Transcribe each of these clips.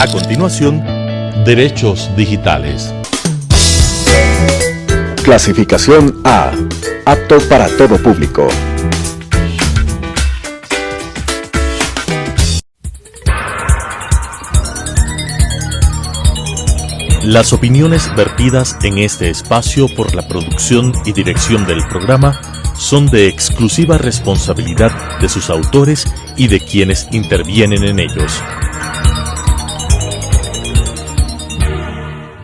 A continuación, derechos digitales. Clasificación A. Apto para todo público. Las opiniones vertidas en este espacio por la producción y dirección del programa son de exclusiva responsabilidad de sus autores y de quienes intervienen en ellos.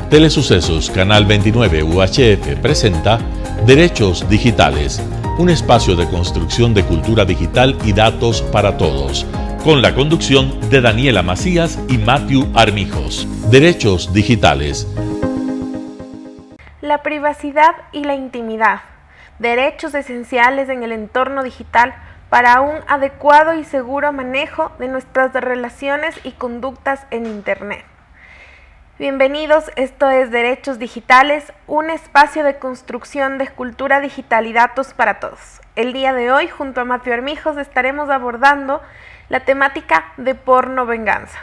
Telesucesos Canal 29 UHF presenta Derechos Digitales, un espacio de construcción de cultura digital y datos para todos, con la conducción de Daniela Macías y Matthew Armijos. Derechos Digitales. La privacidad y la intimidad, derechos esenciales en el entorno digital para un adecuado y seguro manejo de nuestras relaciones y conductas en Internet. Bienvenidos, esto es Derechos Digitales, un espacio de construcción de cultura digital y datos para todos. El día de hoy, junto a Matthew Armijos, estaremos abordando la temática de porno venganza,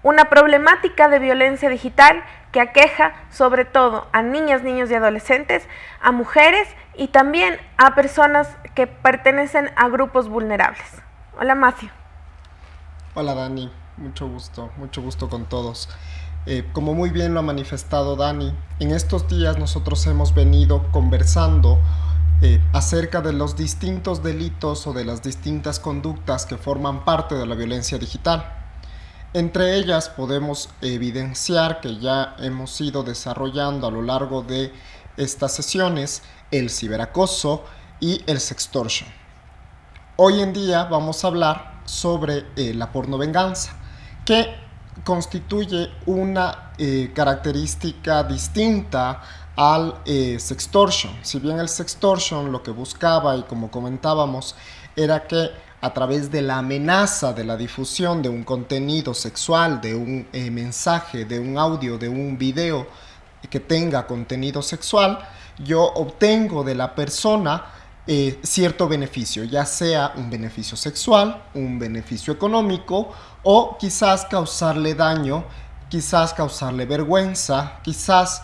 una problemática de violencia digital que aqueja sobre todo a niñas, niños y adolescentes, a mujeres y también a personas que pertenecen a grupos vulnerables. Hola Matthew. Hola Dani, mucho gusto con todos. Como muy bien lo ha manifestado Dani, en estos días nosotros hemos venido conversando acerca de los distintos delitos o de las distintas conductas que forman parte de la violencia digital. Entre ellas podemos evidenciar que ya hemos ido desarrollando a lo largo de estas sesiones el ciberacoso y el sextortion. Hoy en día vamos a hablar sobre la pornovenganza, que constituye una característica distinta al sextortion. Si bien el sextortion lo que buscaba, y como comentábamos, era que a través de la amenaza de la difusión de un contenido sexual, de un mensaje, de un audio, de un video que tenga contenido sexual, yo obtengo de la persona cierto beneficio, ya sea un beneficio sexual, un beneficio económico, o quizás causarle daño, quizás causarle vergüenza, quizás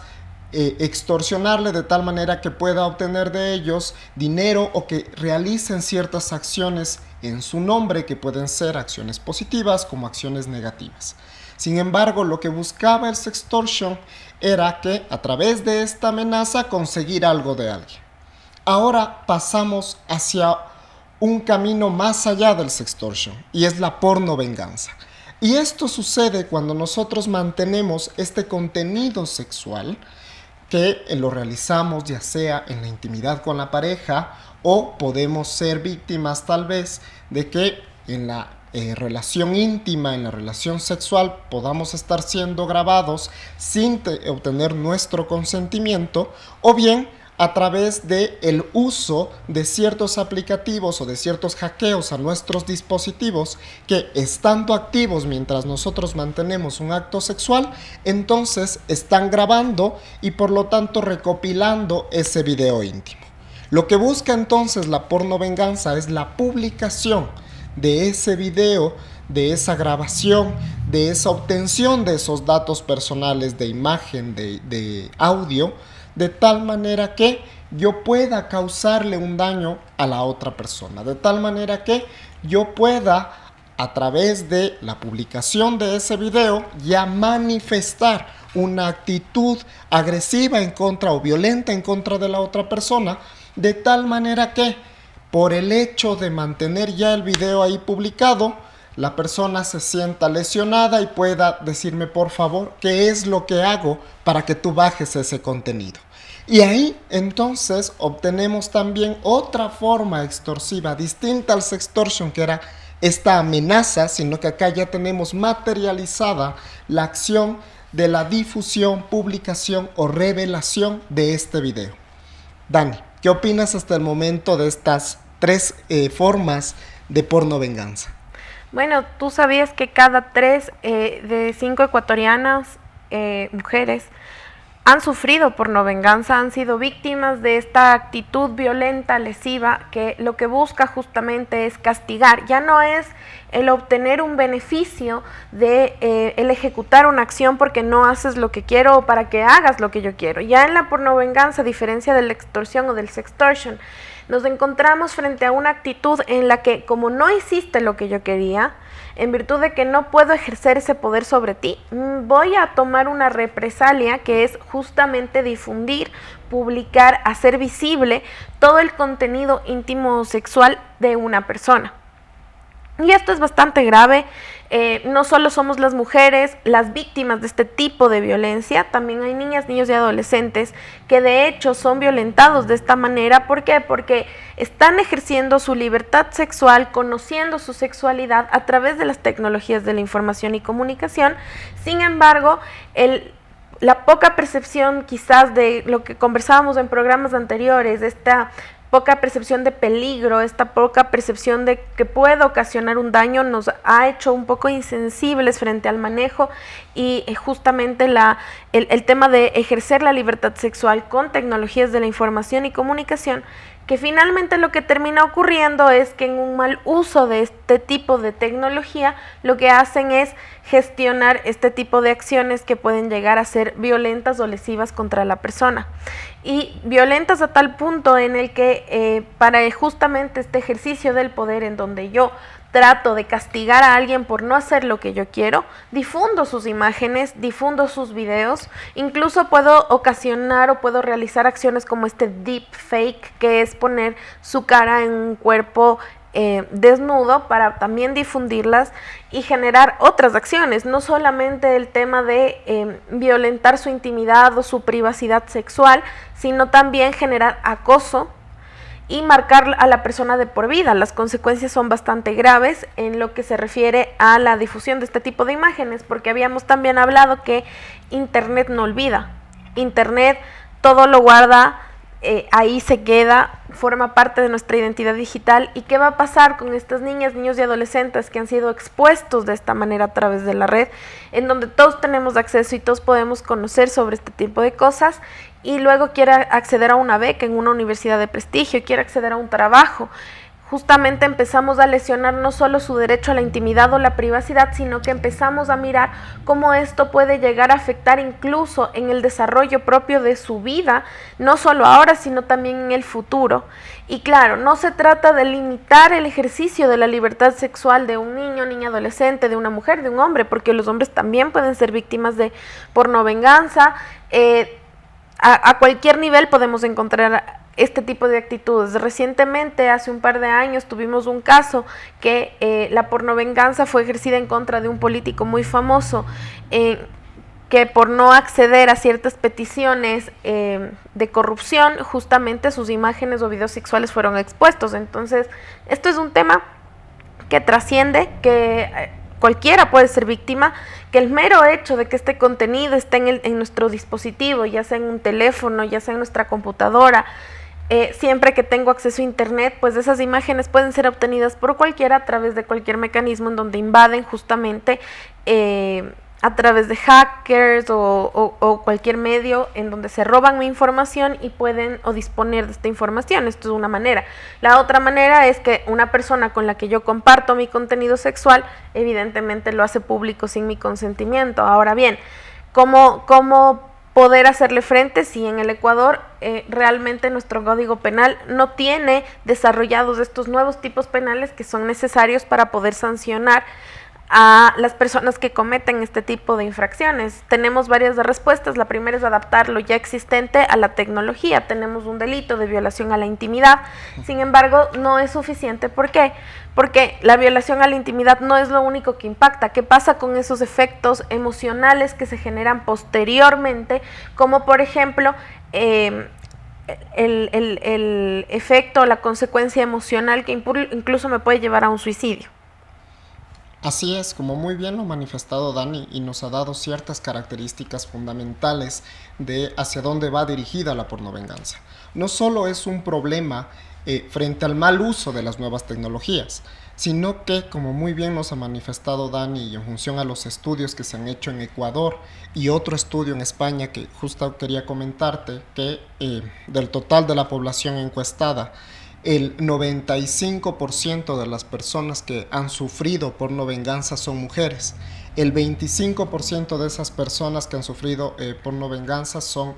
extorsionarle de tal manera que pueda obtener de ellos dinero o que realicen ciertas acciones en su nombre, que pueden ser acciones positivas como acciones negativas. Sin embargo, lo que buscaba el sextortion era que a través de esta amenaza conseguir algo de alguien. Ahora pasamos hacia un camino más allá del sextortion, y es la pornovenganza. Y esto sucede cuando nosotros mantenemos este contenido sexual que lo realizamos ya sea en la intimidad con la pareja, o podemos ser víctimas tal vez de que en la relación íntima, en la relación sexual, podamos estar siendo grabados sin obtener nuestro consentimiento, o bien a través del uso de ciertos aplicativos o de ciertos hackeos a nuestros dispositivos que, estando activos mientras nosotros mantenemos un acto sexual, entonces están grabando y por lo tanto recopilando ese video íntimo. Lo que busca entonces la pornovenganza es la publicación de ese video, de esa grabación, de esa obtención de esos datos personales de imagen, de audio, de tal manera que yo pueda causarle un daño a la otra persona, de tal manera que yo pueda, a través de la publicación de ese video, ya manifestar una actitud agresiva en contra o violenta en contra de la otra persona, de tal manera que por el hecho de mantener ya el video ahí publicado, la persona se sienta lesionada y pueda decirme, por favor, ¿qué es lo que hago para que tú bajes ese contenido? Y ahí entonces obtenemos también otra forma extorsiva distinta al sextortion, que era esta amenaza, sino que acá ya tenemos materializada la acción de la difusión, publicación o revelación de este video. Dani, ¿qué opinas hasta el momento de estas tres formas de pornovenganza? Bueno, tú sabías que cada 3 de 5 ecuatorianas mujeres han sufrido pornovenganza, han sido víctimas de esta actitud violenta, lesiva, que lo que busca justamente es castigar. Ya no es el obtener un beneficio de el ejecutar una acción porque no haces lo que quiero o para que hagas lo que yo quiero. Ya en la pornovenganza, a diferencia de la extorsión o del sextortion, nos encontramos frente a una actitud en la que, como no hiciste lo que yo quería, en virtud de que no puedo ejercer ese poder sobre ti, voy a tomar una represalia que es justamente difundir, publicar, hacer visible todo el contenido íntimo o sexual de una persona. Y esto es bastante grave. No solo somos las mujeres las víctimas de este tipo de violencia, también hay niñas, niños y adolescentes que de hecho son violentados de esta manera. ¿Por qué? Porque están ejerciendo su libertad sexual, conociendo su sexualidad a través de las tecnologías de la información y comunicación. Sin embargo, la poca percepción quizás de lo que conversábamos en programas anteriores, esta poca percepción de peligro, esta poca percepción de que puede ocasionar un daño, nos ha hecho un poco insensibles frente al manejo y justamente el tema de ejercer la libertad sexual con tecnologías de la información y comunicación, que finalmente lo que termina ocurriendo es que en un mal uso de este tipo de tecnología, lo que hacen es gestionar este tipo de acciones que pueden llegar a ser violentas o lesivas contra la persona. Y violentas a tal punto en el que para justamente este ejercicio del poder en donde yo trato de castigar a alguien por no hacer lo que yo quiero, difundo sus imágenes, difundo sus videos, incluso puedo ocasionar o puedo realizar acciones como este deep fake, que es poner su cara en un cuerpo desnudo para también difundirlas y generar otras acciones, no solamente el tema de violentar su intimidad o su privacidad sexual, sino también generar acoso y marcar a la persona de por vida. Las consecuencias son bastante graves en lo que se refiere a la difusión de este tipo de imágenes, porque habíamos también hablado que Internet no olvida. Internet todo lo guarda, ahí se queda, forma parte de nuestra identidad digital. ¿Y qué va a pasar con estas niñas, niños y adolescentes que han sido expuestos de esta manera a través de la red, en donde todos tenemos acceso y todos podemos conocer sobre este tipo de cosas, y luego quiere acceder a una beca en una universidad de prestigio, quiere acceder a un trabajo? Justamente empezamos a lesionar no solo su derecho a la intimidad o la privacidad, sino que empezamos a mirar cómo esto puede llegar a afectar incluso en el desarrollo propio de su vida, no solo ahora, sino también en el futuro. Y claro, no se trata de limitar el ejercicio de la libertad sexual de un niño, niña, adolescente, de una mujer, de un hombre, porque los hombres también pueden ser víctimas de pornovenganza. A cualquier nivel podemos encontrar este tipo de actitudes. Recientemente, hace un par de años, tuvimos un caso que la pornovenganza fue ejercida en contra de un político muy famoso, que por no acceder a ciertas peticiones de corrupción, justamente sus imágenes o videos sexuales fueron expuestos. Entonces, esto es un tema que trasciende, que cualquiera puede ser víctima, que el mero hecho de que este contenido esté en nuestro dispositivo, ya sea en un teléfono, ya sea en nuestra computadora, siempre que tengo acceso a internet, pues esas imágenes pueden ser obtenidas por cualquiera a través de cualquier mecanismo en donde invaden justamente a través de hackers o cualquier medio en donde se roban mi información y pueden o disponer de esta información. Esto es una manera. La otra manera es que una persona con la que yo comparto mi contenido sexual evidentemente lo hace público sin mi consentimiento. Ahora bien, ¿cómo poder hacerle frente si en el Ecuador realmente nuestro Código Penal no tiene desarrollados estos nuevos tipos penales que son necesarios para poder sancionar a las personas que cometen este tipo de infracciones? Tenemos varias respuestas. La primera es adaptar lo ya existente a la tecnología. Tenemos un delito de violación a la intimidad, sin embargo no es suficiente. ¿Por qué? Porque la violación a la intimidad no es lo único que impacta. ¿Qué pasa con esos efectos emocionales que se generan posteriormente? Como por ejemplo el efecto, la consecuencia emocional que incluso me puede llevar a un suicidio. Así es, como muy bien lo ha manifestado Dani y nos ha dado ciertas características fundamentales de hacia dónde va dirigida la pornovenganza. No solo es un problema frente al mal uso de las nuevas tecnologías, sino que, como muy bien nos ha manifestado Dani, y en función a los estudios que se han hecho en Ecuador y otro estudio en España que justo quería comentarte, que del total de la población encuestada, el 95% de las personas que han sufrido pornovenganza son mujeres. El 25% de esas personas que han sufrido pornovenganza son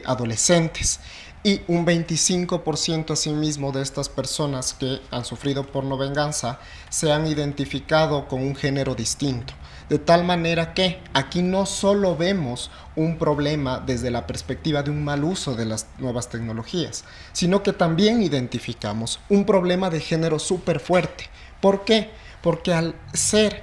adolescentes. Y un 25% asimismo de estas personas que han sufrido pornovenganza se han identificado con un género distinto. De tal manera que aquí no solo vemos un problema desde la perspectiva de un mal uso de las nuevas tecnologías, sino que también identificamos un problema de género súper fuerte. ¿Por qué? Porque al ser,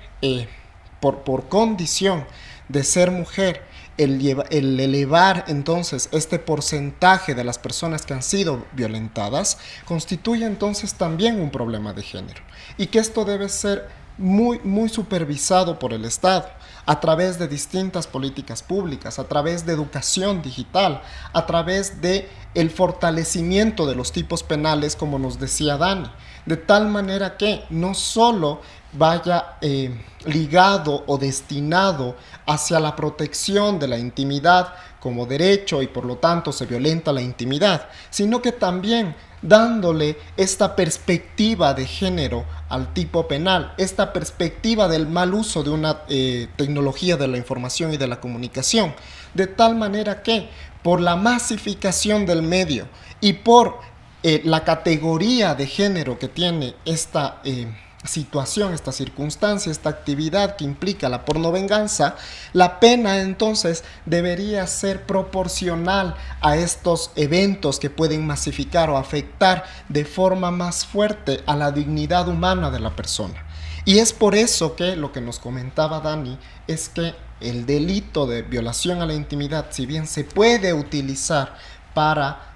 por condición de ser mujer, el elevar entonces este porcentaje de las personas que han sido violentadas constituye entonces también un problema de género, y que esto debe ser muy supervisado por el Estado a través de distintas políticas públicas, a través de educación digital, a través de el fortalecimiento de los tipos penales, como nos decía Dani, de tal manera que no solo vaya ligado o destinado hacia la protección de la intimidad como derecho y por lo tanto se violenta la intimidad, sino que también dándole esta perspectiva de género al tipo penal, esta perspectiva del mal uso de una tecnología de la información y de la comunicación, de tal manera que por la masificación del medio y por la categoría de género que tiene esta situación, esta circunstancia, esta actividad que implica la pornovenganza, la pena entonces debería ser proporcional a estos eventos que pueden masificar o afectar de forma más fuerte a la dignidad humana de la persona. Y es por eso que lo que nos comentaba Dani es que el delito de violación a la intimidad, si bien se puede utilizar para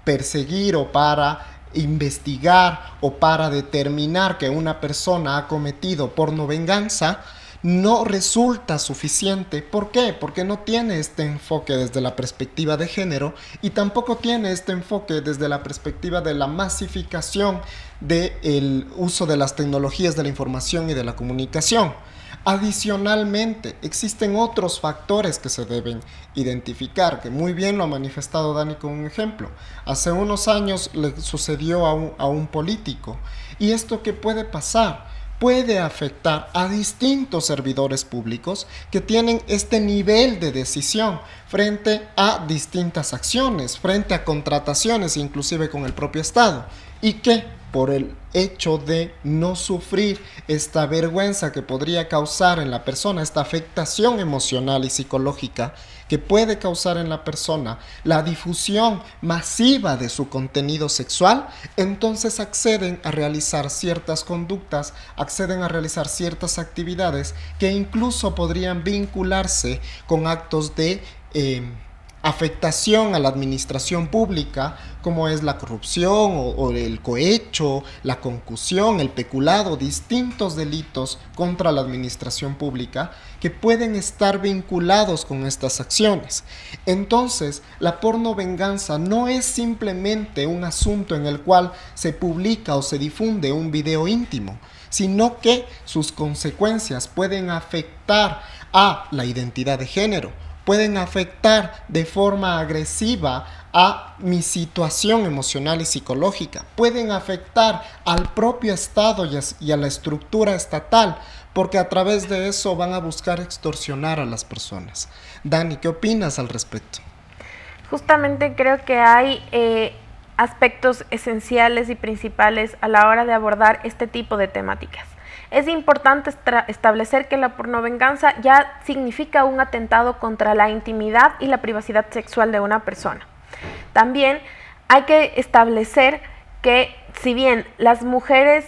perseguir o para investigar o para determinar que una persona ha cometido pornovenganza, no resulta suficiente. ¿Por qué? Porque no tiene este enfoque desde la perspectiva de género y tampoco tiene este enfoque desde la perspectiva de la masificación del uso de las tecnologías de la información y de la comunicación. Adicionalmente, existen otros factores que se deben identificar, que muy bien lo ha manifestado Dani con un ejemplo. Hace unos años le sucedió a un político, y esto que puede pasar puede afectar a distintos servidores públicos que tienen este nivel de decisión frente a distintas acciones, frente a contrataciones, inclusive con el propio Estado, y que por el hecho de no sufrir esta vergüenza que podría causar en la persona, esta afectación emocional y psicológica que puede causar en la persona la difusión masiva de su contenido sexual, entonces acceden a realizar ciertas conductas, acceden a realizar ciertas actividades que incluso podrían vincularse con actos de afectación a la administración pública, como es la corrupción o el cohecho, la concusión, el peculado, distintos delitos contra la administración pública que pueden estar vinculados con estas acciones. Entonces, la pornovenganza no es simplemente un asunto en el cual se publica o se difunde un video íntimo, sino que sus consecuencias pueden afectar a la identidad de género, pueden afectar de forma agresiva a mi situación emocional y psicológica, pueden afectar al propio Estado y a la estructura estatal, porque a través de eso van a buscar extorsionar a las personas. Dani, ¿qué opinas al respecto? Justamente creo que hay aspectos esenciales y principales a la hora de abordar este tipo de temáticas. Es importante establecer que la pornovenganza ya significa un atentado contra la intimidad y la privacidad sexual de una persona. También hay que establecer que si bien las mujeres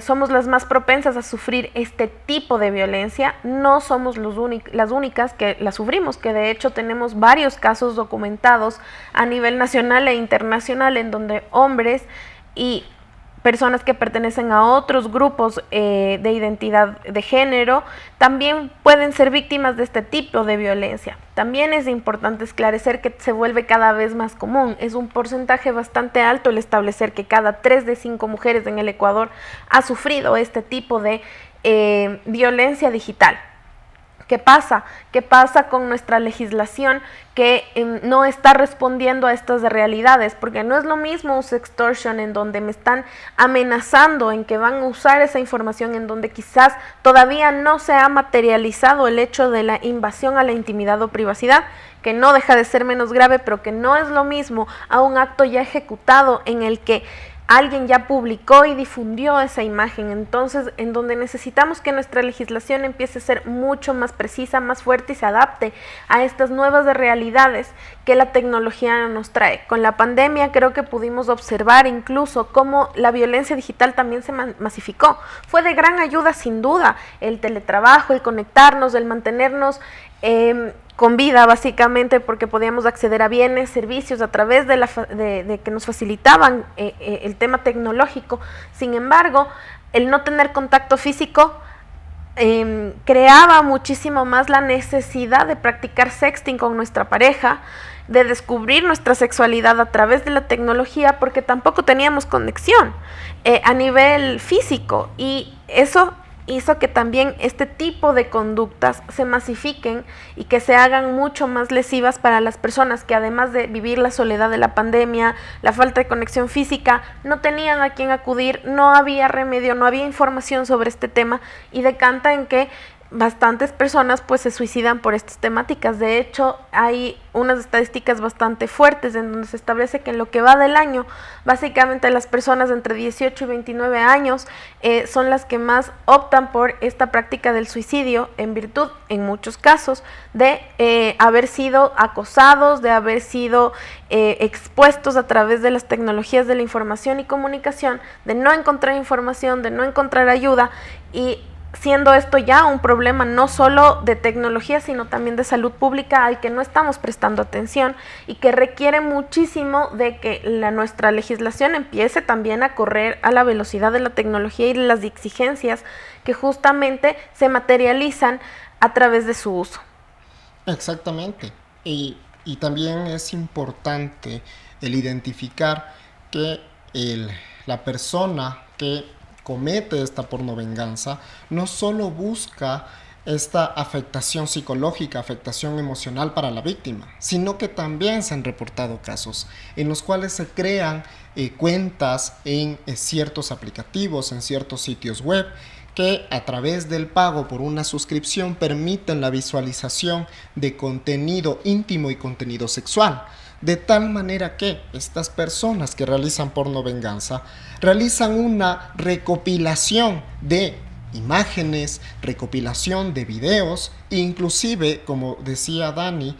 somos las más propensas a sufrir este tipo de violencia, no somos las únicas que la sufrimos, que de hecho tenemos varios casos documentados a nivel nacional e internacional en donde hombres y personas que pertenecen a otros grupos de identidad de género también pueden ser víctimas de este tipo de violencia. También es importante esclarecer que se vuelve cada vez más común. Es un porcentaje bastante alto el establecer que cada 3 de 5 mujeres en el Ecuador ha sufrido este tipo de violencia digital. ¿Qué pasa? ¿Qué pasa con nuestra legislación que no está respondiendo a estas realidades? Porque no es lo mismo un sextortion en donde me están amenazando en que van a usar esa información, en donde quizás todavía no se ha materializado el hecho de la invasión a la intimidad o privacidad, que no deja de ser menos grave, pero que no es lo mismo a un acto ya ejecutado en el que alguien ya publicó y difundió esa imagen. Entonces, en donde necesitamos que nuestra legislación empiece a ser mucho más precisa, más fuerte y se adapte a estas nuevas realidades que la tecnología nos trae. Con la pandemia creo que pudimos observar incluso cómo la violencia digital también se masificó. Fue de gran ayuda sin duda el teletrabajo, el conectarnos, el mantenernos con vida básicamente, porque podíamos acceder a bienes, servicios a través de que nos facilitaban el tema tecnológico. Sin embargo, el no tener contacto físico creaba muchísimo más la necesidad de practicar sexting con nuestra pareja, de descubrir nuestra sexualidad a través de la tecnología, porque tampoco teníamos conexión a nivel físico, y eso hizo que también este tipo de conductas se masifiquen y que se hagan mucho más lesivas para las personas que, además de vivir la soledad de la pandemia, la falta de conexión física, no tenían a quién acudir, no había remedio, no había información sobre este tema, y decanta en que bastantes personas pues se suicidan por estas temáticas. De hecho, hay unas estadísticas bastante fuertes en donde se establece que en lo que va del año, básicamente las personas de entre 18 y 29 años son las que más optan por esta práctica del suicidio, en virtud, en muchos casos, de haber sido acosados, de haber sido expuestos a través de las tecnologías de la información y comunicación, de no encontrar información, de no encontrar ayuda, y siendo esto ya un problema no solo de tecnología, sino también de salud pública al que no estamos prestando atención, y que requiere muchísimo de que nuestra legislación empiece también a correr a la velocidad de la tecnología y de las exigencias que justamente se materializan a través de su uso. Exactamente. Y también es importante el identificar que la persona que comete esta pornovenganza no solo busca esta afectación psicológica, afectación emocional para la víctima, sino que también se han reportado casos en los cuales se crean cuentas en ciertos aplicativos, en ciertos sitios web, que a través del pago por una suscripción permiten la visualización de contenido íntimo y contenido sexual. De tal manera que estas personas que realizan pornovenganza realizan una recopilación de imágenes, recopilación de videos, inclusive, como decía Dani,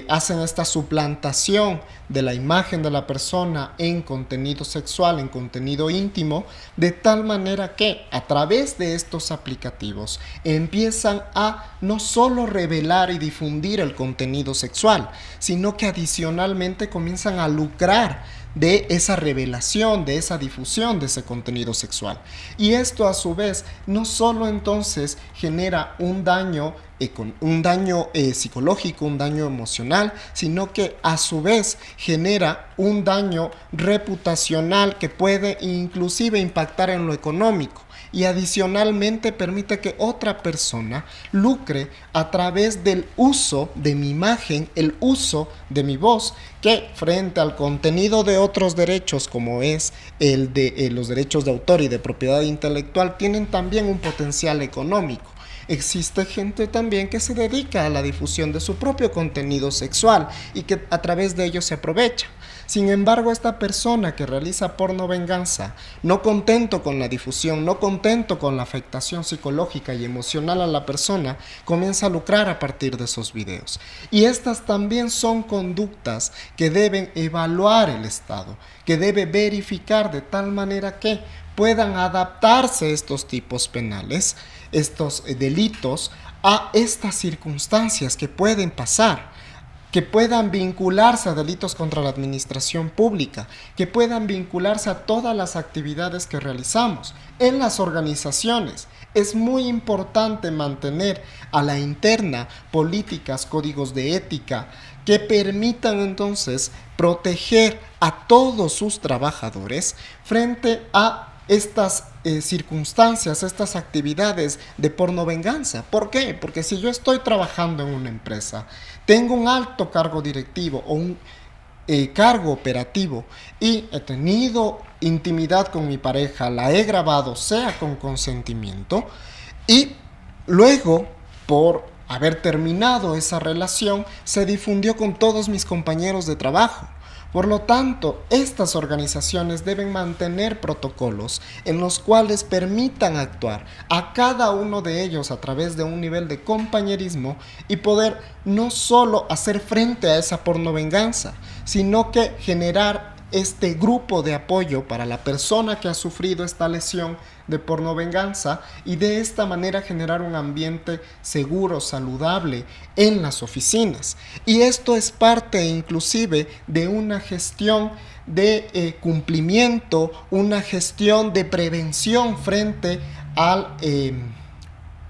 hacen esta suplantación de la imagen de la persona en contenido sexual, en contenido íntimo, de tal manera que a través de estos aplicativos empiezan a no solo revelar y difundir el contenido sexual, sino que adicionalmente comienzan a lucrar de esa revelación, de esa difusión de ese contenido sexual. Y esto a su vez no solo entonces genera un daño psicológico, un daño emocional, sino que a su vez genera un daño reputacional que puede inclusive impactar en lo económico. Y adicionalmente permite que otra persona lucre a través del uso de mi imagen, el uso de mi voz, que frente al contenido de otros derechos, como es el de los derechos de autor y de propiedad intelectual, tienen también un potencial económico. Existe gente también que se dedica a la difusión de su propio contenido sexual y que a través de ello se aprovecha. Sin embargo, esta persona que realiza pornovenganza, no contento con la difusión, no contento con la afectación psicológica y emocional a la persona, comienza a lucrar a partir de esos videos. Y estas también son conductas que deben evaluar el Estado, que debe verificar de tal manera que puedan adaptarse estos tipos penales, estos delitos, a estas circunstancias que pueden pasar. que puedan vincularse a delitos contra la administración pública, que puedan vincularse a todas las actividades que realizamos en las organizaciones. Es muy importante mantener a la interna políticas, códigos de ética que permitan entonces proteger a todos sus trabajadores frente a estas circunstancias, estas actividades de pornovenganza. ¿Por qué? Porque si yo estoy trabajando en una empresa, tengo un alto cargo directivo o un cargo operativo y he tenido intimidad con mi pareja, la he grabado, sea con consentimiento, y luego, por haber terminado esa relación, se difundió con todos mis compañeros de trabajo. Por lo tanto, estas organizaciones deben mantener protocolos en los cuales permitan actuar a cada uno de ellos a través de un nivel de compañerismo y poder no solo hacer frente a esa pornovenganza, sino que generar este grupo de apoyo para la persona que ha sufrido esta lesión de pornovenganza y de esta manera generar un ambiente seguro, saludable en las oficinas. Y esto es parte inclusive de una gestión de cumplimiento, una gestión de prevención frente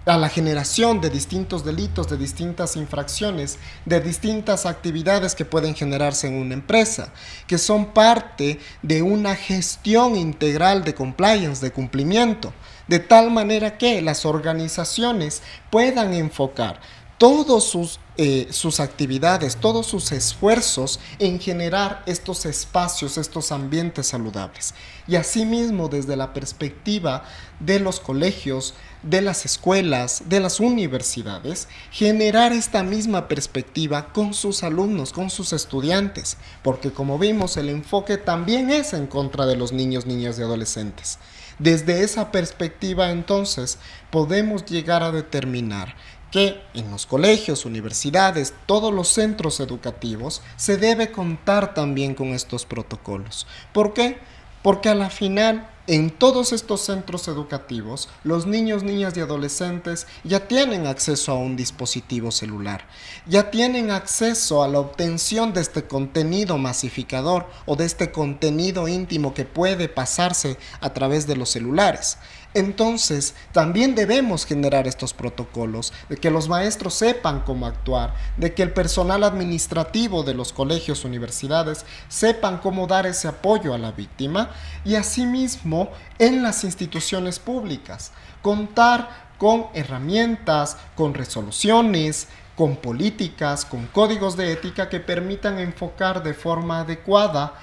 a la generación de distintos delitos, de distintas infracciones, de distintas actividades que pueden generarse en una empresa, que son parte de una gestión integral de compliance, de cumplimiento, de tal manera que las organizaciones puedan enfocar todas sus actividades, todos sus esfuerzos en generar estos espacios, estos ambientes saludables. Y asimismo, desde la perspectiva de los colegios, de las escuelas, de las universidades, generar esta misma perspectiva con sus alumnos, con sus estudiantes, porque como vimos, el enfoque también es en contra de los niños, niñas y adolescentes. Desde esa perspectiva, entonces, podemos llegar a determinar que en los colegios, universidades, todos los centros educativos, se debe contar también con estos protocolos. ¿Por qué? Porque a la final, en todos estos centros educativos, los niños, niñas y adolescentes ya tienen acceso a un dispositivo celular, ya tienen acceso a la obtención de este contenido masificador o de este contenido íntimo que puede pasarse a través de los celulares. Entonces, también debemos generar estos protocolos, de que los maestros sepan cómo actuar, de que el personal administrativo de los colegios, universidades, sepan cómo dar ese apoyo a la víctima y asimismo en las instituciones públicas, contar con herramientas, con resoluciones, con políticas, con códigos de ética que permitan enfocar de forma adecuada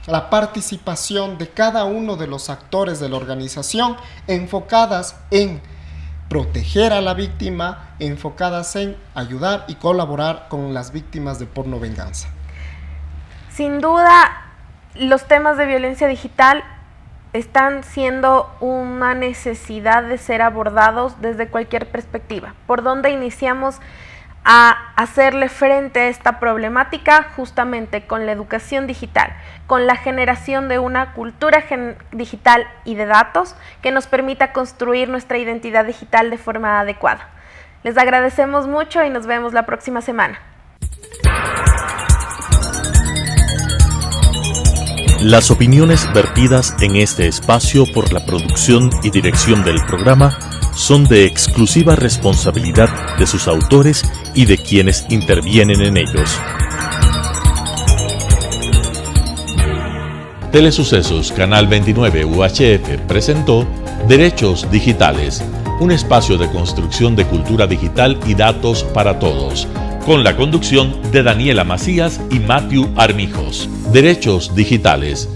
la participación de cada uno de los actores de la organización, enfocadas en proteger a la víctima, enfocadas en ayudar y colaborar con las víctimas de pornovenganza. Sin duda, los temas de violencia digital están siendo una necesidad de ser abordados desde cualquier perspectiva. ¿Por dónde iniciamos a hacerle frente a esta problemática? Justamente con la educación digital, con la generación de una cultura digital y de datos que nos permita construir nuestra identidad digital de forma adecuada. Les agradecemos mucho y nos vemos la próxima semana. Las opiniones vertidas en este espacio por la producción y dirección del programa son de exclusiva responsabilidad de sus autores y de quienes intervienen en ellos. Telesucesos Canal 29 UHF presentó Derechos Digitales, un espacio de construcción de cultura digital y datos para todos, con la conducción de Daniela Macías y Matthew Armijos. Derechos Digitales,